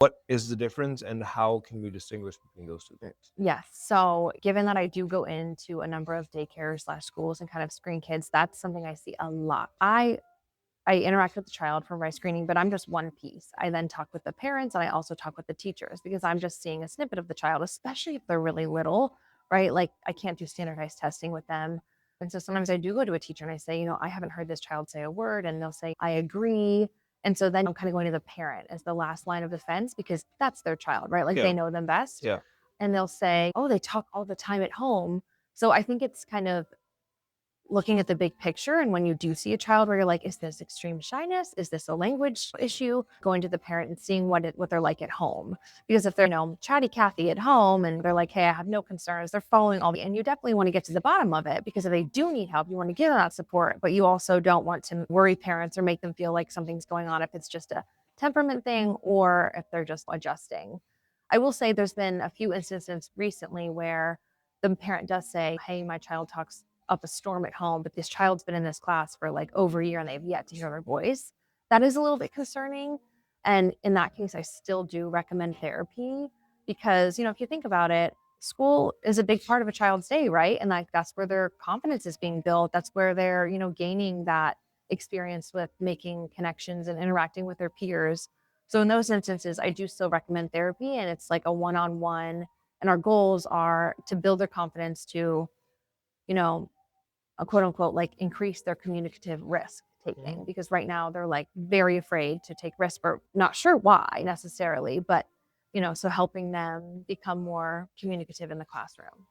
What is the difference and how can you distinguish between those two things? Yes. So, given that I do go into a number of daycares slash schools and kind of screen kids, that's something I see a lot. I interact with the child for my screening, but I'm just one piece. I then talk with the parents and I also talk with the teachers because I'm just seeing a snippet of the child, especially if they're really little, right? Like I can't do standardized testing with them. And so sometimes I do go to a teacher and I say, I haven't heard this child say a word. And they'll say, I agree. And so then I'm kind of going to the parent as the last line of defense because that's their child, right? Like Yeah. they know them best. Yeah. And they'll say, oh, they talk all the time at home. So I think it's kind of looking at the big picture. And when you do see a child where you're like, is this extreme shyness? Is this a language issue? Going to the parent and seeing what they're like at home. Because if they're, chatty Cathy at home and they're like, hey, I have no concerns, they're following and you definitely want to get to the bottom of it because if they do need help, you want to give them that support, but you also don't want to worry parents or make them feel like something's going on if it's just a temperament thing or if they're just adjusting. I will say there's been a few instances recently where the parent does say, hey, my child talks up a storm at home, but this child's been in this class for like over a year and they've yet to hear their voice. That is a little bit concerning. And in that case, I still do recommend therapy because, if you think about it, school is a big part of a child's day, right? And like that's where their confidence is being built. That's where they're, gaining that experience with making connections and interacting with their peers. So in those instances, I do still recommend therapy and it's like a one-on-one. And our goals are to build their confidence to, you know, a quote unquote like increase their communicative risk Mhm. taking because right now they're like very afraid to take risks but not sure why necessarily but so helping them become more communicative in the classroom.